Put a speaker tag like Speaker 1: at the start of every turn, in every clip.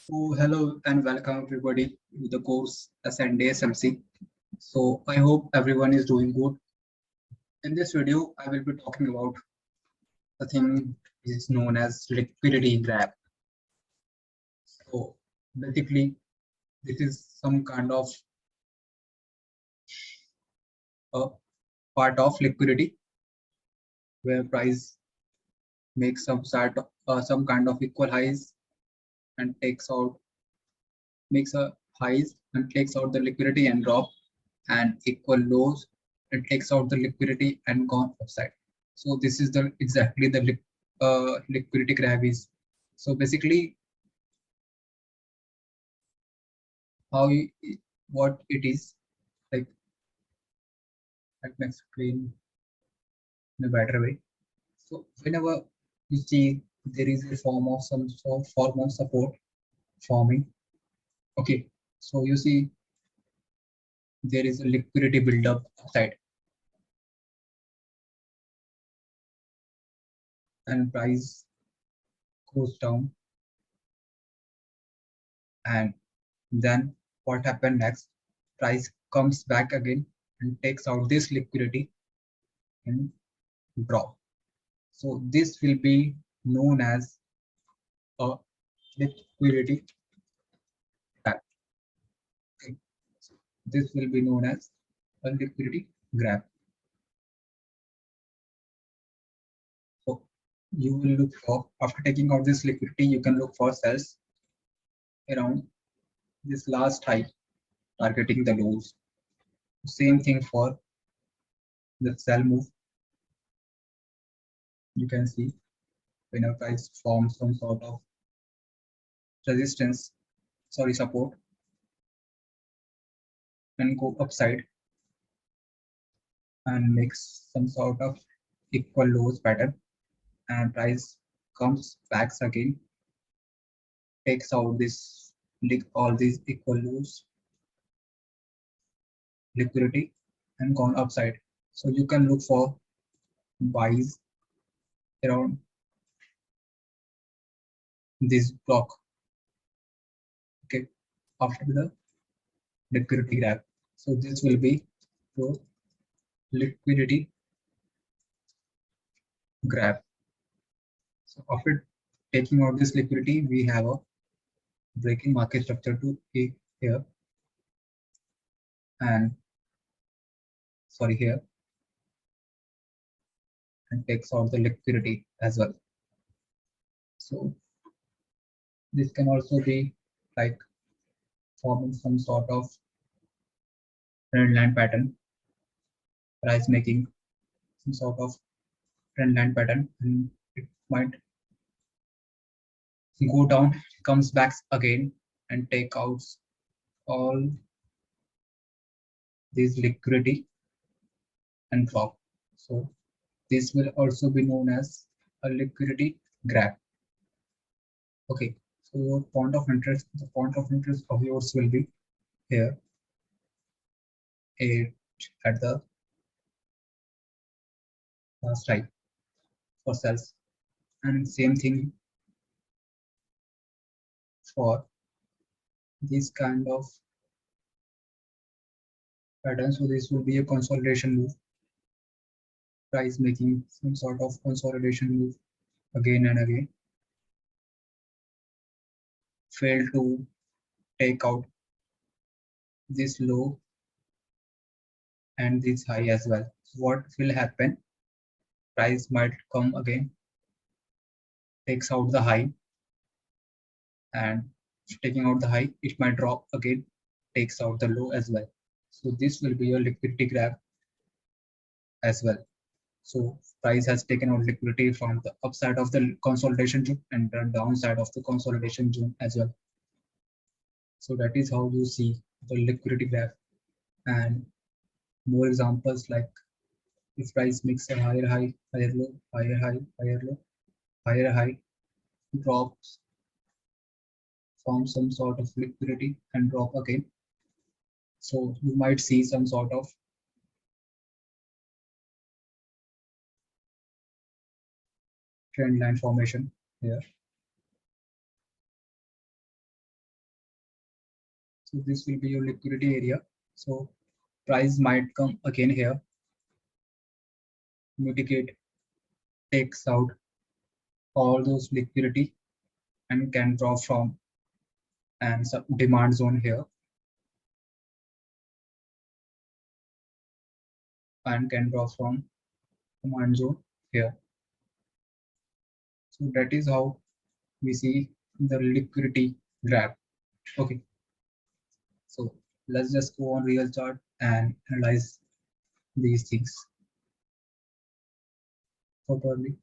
Speaker 1: So hello and welcome everybody to the course SND SMC. So I hope everyone is doing good. In this video, I will be talking about the thing is known as liquidity graph. So basically, this is some kind of a part of liquidity where price makes some kind of equal highs and makes a highs and takes out the liquidity and drop and equal lows and takes out the liquidity and gone upside. So this is the exactly the liquidity graph is. So basically how what it is like. Let me explain in a better way. So whenever you see there is a form of support forming, okay. So you see there is a liquidity buildup upside and price goes down, and then what happened next? Price comes back again and takes out this liquidity and drop. So this will be known as a liquidity graph. Okay. So this will be known as a liquidity graph. So you will look for, after taking out this liquidity, you can look for sells around this last high, targeting the lows. Same thing for the sell move. You can see when a price forms some sort of resistance, sorry, support, and go upside and makes some sort of equal lows pattern, and price comes back again, takes out this all these equal lows liquidity and gone upside. So you can look for buys around this block, okay, after the liquidity graph. So this will be your liquidity graph. So after taking out this liquidity, we have a breaking market structure to a here and sorry here, and takes out the liquidity as well. So this can also be like forming some sort of trend line pattern, price making some sort of trend line pattern, and it might go down, comes back again and take out all these liquidity and drop. So this will also be known as a liquidity graph. Okay, so your point of interest, the point of interest of yours will be here, it at the last high for cells, and same thing for this kind of pattern. So this will be a consolidation move, price making some sort of consolidation move again and again, fail to take out this low and this high as well. So what will happen? Price might come again, takes out the high, and taking out the high, it might drop again, takes out the low as well. So this will be your liquidity graph as well. So price has taken out liquidity from the upside of the consolidation zone and the downside of the consolidation zone as well. So that is how you see the liquidity graph. And more examples like if price makes a higher high, higher low, higher high, higher low, higher high, drops from some sort of liquidity and drop again. So you might see some sort of trend line formation here. So this will be your liquidity area. So price might come again here, mitigate, takes out all those liquidity and can draw from and some demand zone here and can draw from command zone here. So that is how we see the liquidity graph. Okay, so let's just go on real chart and analyze these things properly.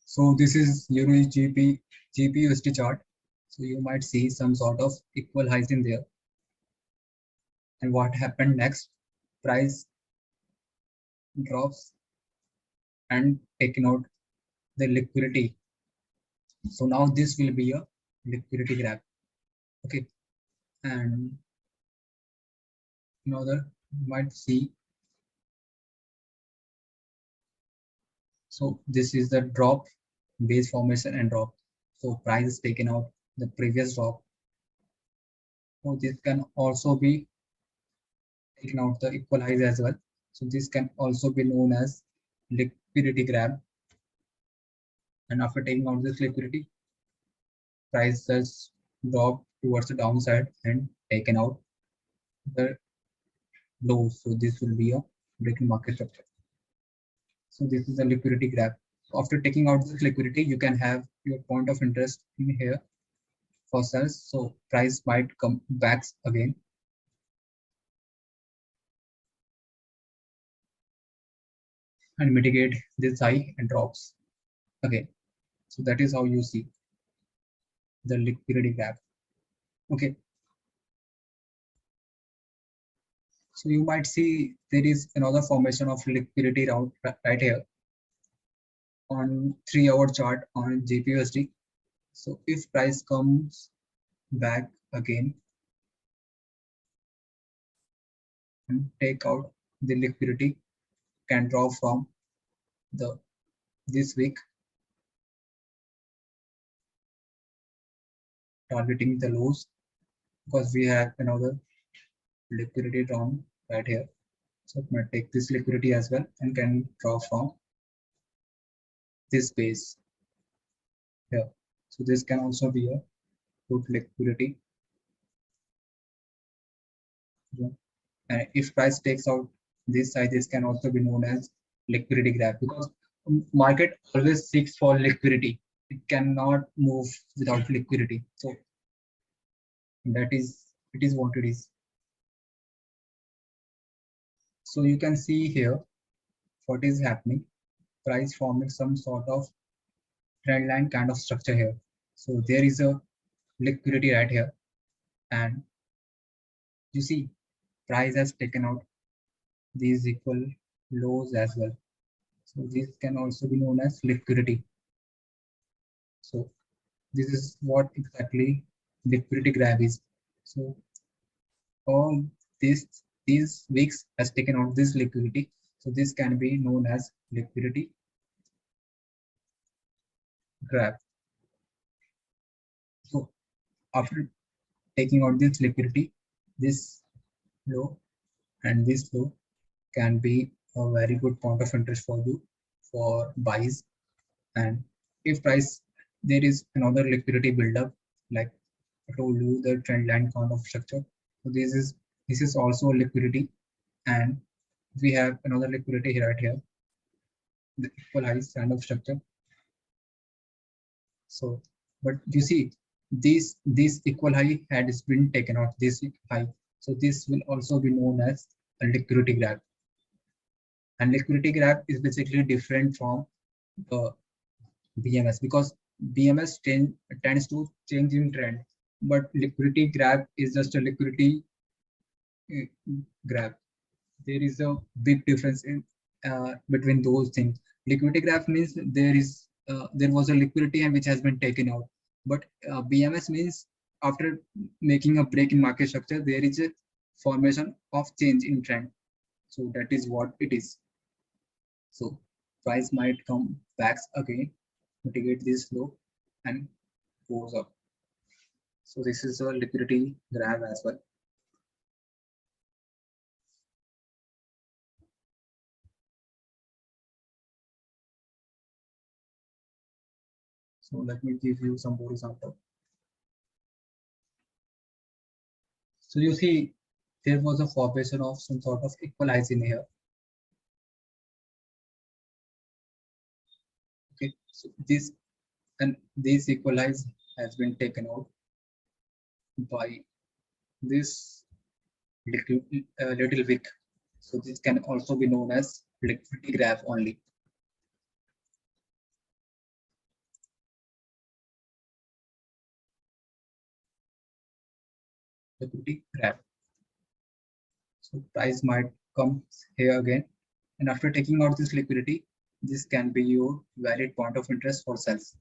Speaker 1: So this is Euro GPUSD chart. So you might see some sort of equal highs in there. And what happened next? Price drops and taking out the liquidity. So now this will be a liquidity graph. Okay, and another you might see. So this is the drop, base formation and drop. So price is taken out the previous drop. So this can also be taken out the equal highs as well. So this can also be known as liquidity grab. And after taking out this liquidity, price has dropped towards the downside and taken out the lows. So this will be a breaking market structure. So this is a liquidity grab. So after taking out this liquidity, you can have your point of interest in here for sales. So price might come back again. And mitigate this high and drops again. So that is how you see the liquidity gap. Okay. So you might see there is another formation of liquidity route right here on 3-hour chart on GPUSD. So if price comes back again and take out the liquidity, can draw from the this week targeting the lows because we have another liquidity round right here. So it might take this liquidity as well and can draw from this base here. So this can also be a good liquidity. And if price takes out this side, this can also be known as liquidity grab because market always seeks for liquidity. It cannot move without liquidity. So that is it is what it is. So you can see here what is happening. Price forming some sort of trend line kind of structure here. So there is a liquidity right here, and you see price has taken out these equal lows as well. So this can also be known as liquidity. So this is what exactly liquidity grab is. So all these weeks has taken out this liquidity. So this can be known as liquidity grab. So after taking out this liquidity, this low and this low can be a very good point of interest for you for buys. And if price there is another liquidity buildup, like I told you the trend line kind of structure. So this is also liquidity, and we have another liquidity right here, the equal highs kind of structure. So, but you see, this equal high has been taken out this high. So this will also be known as a liquidity grab. And liquidity grab is basically different from the BMS because BMS tends to change in trend, but liquidity grab is just a liquidity grab. There is a big difference in between those things. Liquidity graph means there was a liquidity and which has been taken out, but BMS means after making a break in market structure, there is a formation of change in trend. So that is what it is. So price might come back again, mitigate this low, and goes up. So this is a liquidity graph as well. So let me give you some more example. So you see, there was a formation of some sort of equalize in here. Okay, so this equalize has been taken out by this little wick. So this can also be known as liquidity graph only. Liquidity graph. So price might come here again, and after taking out this liquidity, this can be your valid point of interest for sales,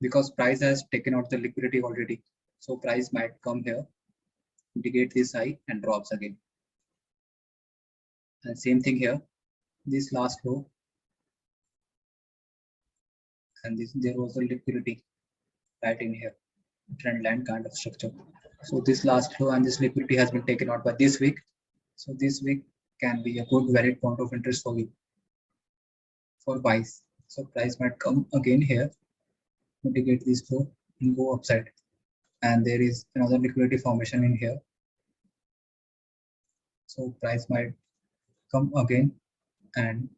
Speaker 1: because price has taken out the liquidity already. So price might come here, indicate this high and drops again. And same thing here, this last low, and this there was a liquidity right in here, trend line kind of structure. So this last low and this liquidity has been taken out by this week. So this week can be a good valid point of interest for you for buys. So price might come again here, mitigate this flow and go upside. And there is another liquidity formation in here. So price might come again and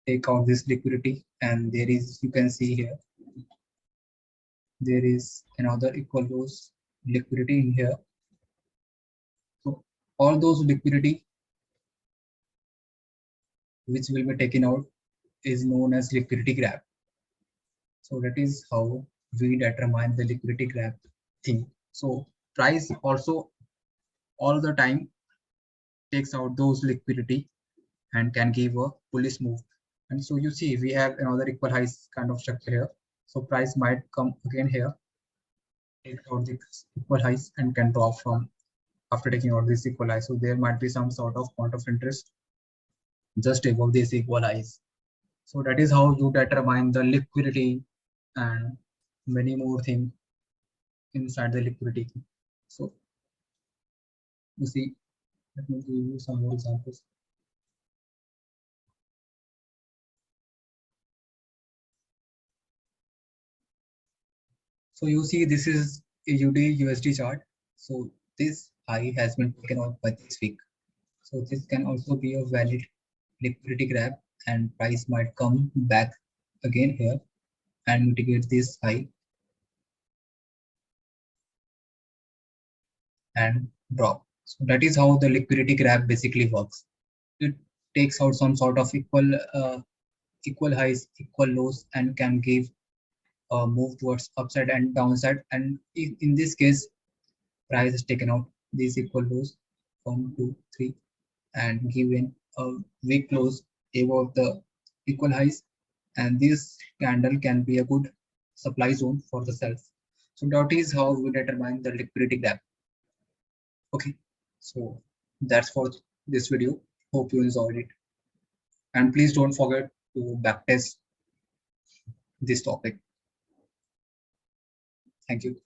Speaker 1: take out this liquidity, and there is, you can see here, there is another equal lows liquidity in here. So all those liquidity which will be taken out is known as liquidity grab. So that is how we determine the liquidity grab thing. So price also all the time takes out those liquidity and can give a bullish move. And so you see we have another equal highs kind of structure here. So price might come again here, take out the equal highs and can drop from after taking out this equal high. So there might be some sort of point of interest just above this equal highs. So that is how you determine the liquidity and many more things inside the liquidity. So you see, let me give you some more examples. So you see this is a UD USD chart. So this high has been taken out by this week. So this can also be a valid liquidity grab, and price might come back again here and mitigate this high and drop. So that is how the liquidity grab basically works. It takes out some sort of equal highs, equal lows, and can give a move towards upside and downside. And in this case, price is taken out these equal lows 1, 2, 3, and given a weak close above the equal highs, and this candle can be a good supply zone for the self. So that is how we determine the liquidity gap. Okay, so that's for this video. Hope you enjoyed it, and please don't forget to backtest this topic. Thank you.